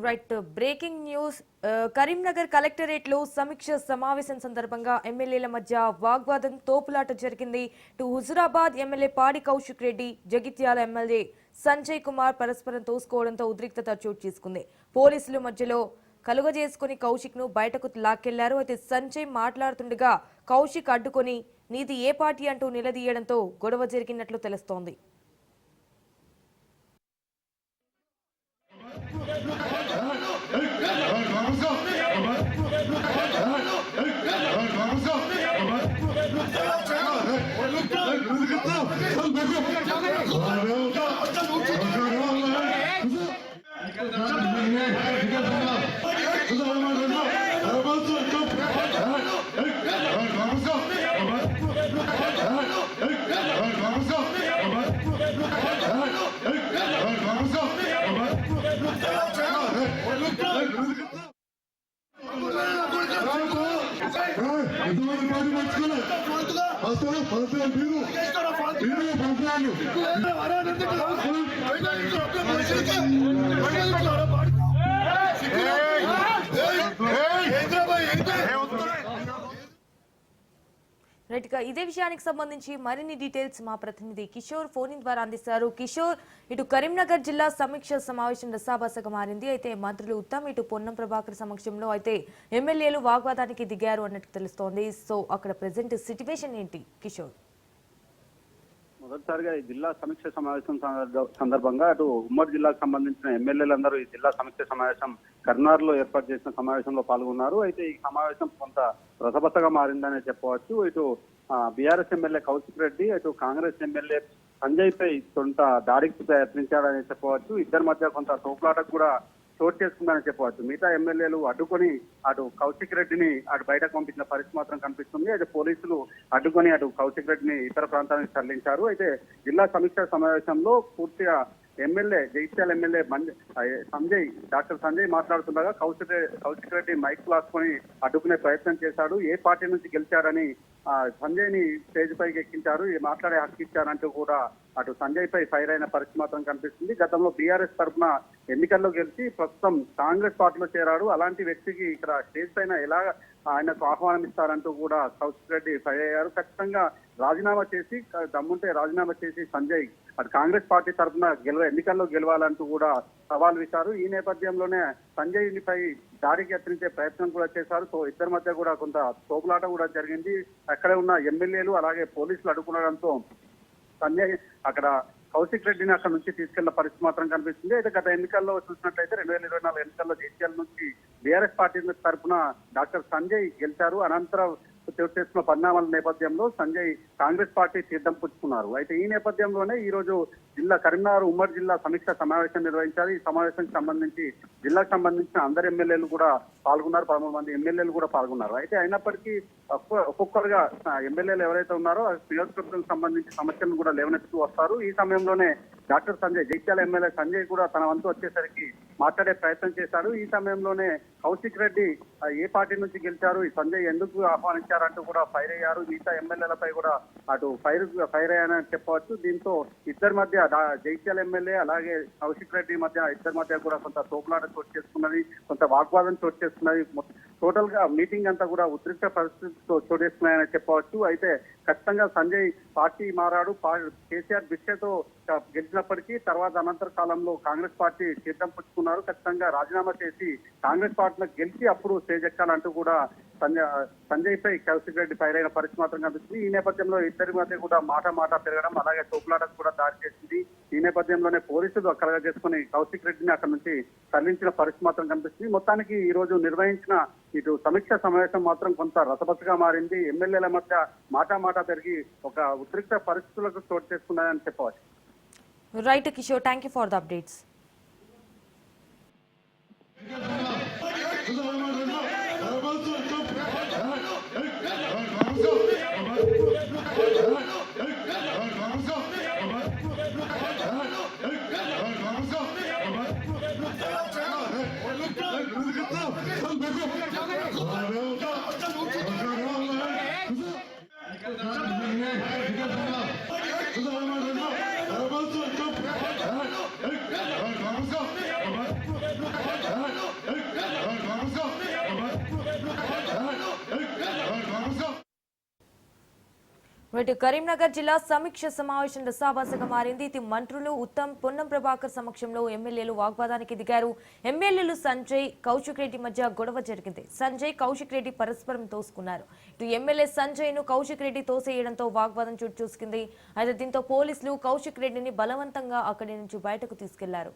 Right breaking news Karimnagar collectorate లో సమీక్ష సమావేశం సందర్భంగా ఎమ్మెల్యేల మధ్య వాగ్వాదం తోపులాట జరిగింది. హుజురాబాద్ ఎమ్మెల్యే పాడి కౌశిక్ రెడ్డి, జగిత్యాల ఎమ్మెల్యే సంజయ్ కుమార్ పరస్పరం తోసుకోవడంతో ఉద్రిక్తత చోటు చేసుకుంది. పోలీసుల మధ్యలో కలుగజేసుకుని కౌశిక్ ను బయటకు లాక్కెళ్లారు. అయితే సంజయ్ మాట్లాడుతుండగా కౌశిక్ అడ్డుకొని నీది ఏ పార్టీ అంటూ నిలదీయడంతో గొడవ జరిగినట్లు తెలుస్తోంది. రైట్ గా ఇదే విషయానికి సంబంధించి మరిన్ని డీటెయిల్స్ మా ప్రతినిధి కిషోర్ ఫోన్ ద్వారా అందిస్తారు. కిషోర్, ఇటు కరీంనగర్ జిల్లా సమీక్ష సమావేశం రసాబసగా మారింది. అయితే మంత్రులు ఉత్తమ్, ఇటు పొన్నం ప్రభాకర్ సమక్షంలో అయితే ఎమ్మెల్యేలు వాగ్వాదానికి దిగారు అన్నట్టు తెలుస్తోంది. సో అక్కడ ప్రెసెంట్ సిట్యుయేషన్ ఏంటి కిషోర్? మొదటిసారిగా ఈ జిల్లా సమీక్ష సమావేశం సందర్భంగా అటు ఉమ్మడి జిల్లాకు సంబంధించిన ఎమ్మెల్యేలందరూ ఈ జిల్లా సమీక్ష సమావేశం కర్నార్లో ఏర్పాటు చేసిన సమావేశంలో పాల్గొన్నారు. అయితే ఈ సమావేశం కొంత రసబత్తగా మారిందనే చెప్పవచ్చు. ఇటు బీఆర్ఎస్ ఎమ్మెల్యే కౌశిక్ రెడ్డి, అటు కాంగ్రెస్ ఎమ్మెల్యే సంజయ్ పై కొంత దాడికి ప్రయత్నించాడని చెప్పవచ్చు. ఇద్దరి మధ్య కొంత తోపులాటకు కూడా చోటు చేసుకుందని చెప్పవచ్చు. మిగతా ఎమ్మెల్యేలు అడ్డుకొని అటు కౌశిక్ రెడ్డిని అటు బయటకు పంపించిన పరిస్థితి మాత్రం కనిపిస్తుంది. అయితే పోలీసులు అడ్డుకొని అటు కౌశిక్ రెడ్డిని ఇతర ప్రాంతానికి తరలించారు. అయితే జిల్లా సమీక్ష సమావేశంలో పూర్తిగా MLA Jagtial MLA doctor Sanjay మాట్లాడుతుండగా కౌశిక్ రెడ్డి మైక్ లాక్కొని అడ్డుకునే ప్రయత్నం చేశాడు. ఏ పార్టీ నుంచి గెలిచాడని సంజయ్ ని స్టేజ్ పైకి ఎక్కించారు, మాట్లాడే హక్కు ఇచ్చారంటూ కూడా అటు సంజయ్ పై ఫైర్ అయిన పరిస్థితి మాత్రం కనిపిస్తుంది. గతంలో బీఆర్ఎస్ తరఫున ఎన్నికల్లో గెలిచి ప్రస్తుతం కాంగ్రెస్ పార్టీలో చేరాడు. అలాంటి వ్యక్తికి ఇక్కడ స్టేజ్ పైన ఎలా ఆయనకు ఆహ్వానం ఇస్తారంటూ కూడా కౌశిక్ రెడ్డి ఫైర్ అయ్యారు. ఖచ్చితంగా రాజీనామా చేసి దమ్ముంటే రాజీనామా చేసి సంజయ్ అటు కాంగ్రెస్ పార్టీ తరఫున ఎన్నికల్లో గెలవాలంటూ కూడా సవాల్ విసారు. ఈ నేపథ్యంలోనే సంజయ్ పై దాడికి యత్నించే ప్రయత్నం కూడా చేశారు. సో ఇద్దరి మధ్య కూడా కొంత తోపులాట కూడా జరిగింది. అక్కడే ఉన్న ఎమ్మెల్యేలు అలాగే పోలీసులు అడ్డుకునడంతో సంజయ్ అక్కడ కౌశిక్ రెడ్డిని అక్కడ నుంచి తీసుకెళ్లిన పరిస్థితి మాత్రం కనిపిస్తుంది. అయితే గత ఎన్నికల్లో చూసినట్లయితే 2024 ఎన్నికల్లో జగిత్యాల నుంచి బీఆర్ఎస్ పార్టీ తరఫున డాక్టర్ సంజయ్ గెలిచారు. అనంతరం చోటు చేసుకున్న పరిణామాల నేపథ్యంలో సంజయ్ కాంగ్రెస్ పార్టీ తీర్థం పుచ్చుకున్నారు. అయితే ఈ నేపథ్యంలోనే ఈ రోజు కరీంనగర్ ఉమ్మడి జిల్లా సమీక్ష సమావేశం నిర్వహించారు. ఈ సమావేశానికి సంబంధించి జిల్లాకు సంబంధించిన అందరు ఎమ్మెల్యేలు కూడా పాల్గొన్నారు. 13 మంది ఎమ్మెల్యేలు కూడా పాల్గొన్నారు. అయితే అయినప్పటికీ ఒక్కొక్కరుగా ఎమ్మెల్యేలు ఎవరైతే ఉన్నారో నియోజకవర్గానికి సంబంధించి సమస్యలను కూడా లేవనెత్తుతూ వస్తారు. ఈ సమయంలోనే డాక్టర్ సంజయ్ జగిత్యాల ఎమ్మెల్యే సంజయ్ కూడా తన వంతు వచ్చేసరికి మాట్లాడే ప్రయత్నం చేశాడు. ఈ సమయంలోనే కౌశిక్ రెడ్డి ఏ పార్టీ నుంచి గెలిచారు, ఈ సంజయ్ ఎందుకు ఆహ్వానించారంటూ కూడా ఫైర్ అయ్యారు. మిగతా ఎమ్మెల్యేలపై కూడా అటు ఫైర్ అయ్యారని చెప్పవచ్చు. దీంతో ఇద్దరి మధ్య జగిత్యాల ఎమ్మెల్యే అలాగే కౌశిక్ రెడ్డి మధ్య ఇద్దరి మధ్య కూడా కొంత తోపులాట చోటు చేసుకున్నది, కొంత వాగ్వాదం చోటు చేసుకున్నది. టోటల్ గా మీటింగ్ అంతా కూడా ఉద్రిక్త పరిస్థితితో చోటు చేసుకున్నాయని చెప్పవచ్చు. అయితే ఖచ్చితంగా సంజయ్ పార్టీ మారాడు. కేసీఆర్ భిక్షతో గెలిచినప్పటికీ తర్వాత అనంతర కాలంలో కాంగ్రెస్ పార్టీ తీర్థం పుచ్చుకున్నారు. ఖచ్చితంగా రాజీనామా చేసి కాంగ్రెస్ పార్టీలో గెలిచి అప్పుడు స్టేజ్ ఎక్కాలంటూ కూడా సంజయ్ పై కౌశిక్ రెడ్డి ఫైర్ అయిన పరిస్థితి మాత్రం కనిపిస్తుంది. ఈ నేపథ్యంలో ఇద్దరి మధ్య కూడా మాట పెరగడం, అలాగే తోపులాటకు కూడా దారి చేసింది. ఈ నేపథ్యంలోనే పోలీసులు కలగ చేసుకుని కౌశిక్ రెడ్డిని అక్కడి నుంచి తరలించిన పరిస్థితి మాత్రం కనిపిస్తుంది. మొత్తానికి ఈ రోజు నిర్వహించిన ఇటు సమీక్ష సమావేశం మాత్రం కొంత రసవత్తగా మారింది. ఎమ్మెల్యేల మధ్య మాట పెరిగి ఒక ఉద్రిక్త పరిస్థితులకు చోటు చేసుకున్నాయని చెప్పవచ్చు. Right Kishore, thank you for the updates. ఇటు కరీంనగర్ జిల్లా సమీక్ష సమావేశం రసాభాసగా మారింది. ఇది మంత్రులు ఉత్తమ్, పొన్నం ప్రభాకర్ సమక్షంలో ఎమ్మెల్యేలు వాగ్వాదానికి దిగారు. ఎమ్మెల్యేలు సంజయ్, కౌశిక్ రెడ్డి మధ్య గొడవ జరిగింది. సంజయ్, కౌశిక్ రెడ్డి పరస్పరం తోసుకున్నారు. ఇటు ఎమ్మెల్యే సంజయ్ ను కౌశిక్ రెడ్డి తోసేయడంతో వాగ్వాదం చోటు చేసుకుంది. అయితే దీంతో పోలీసులు కౌశిక్ రెడ్డిని బలవంతంగా అక్కడి నుంచి బయటకు తీసుకెళ్లారు.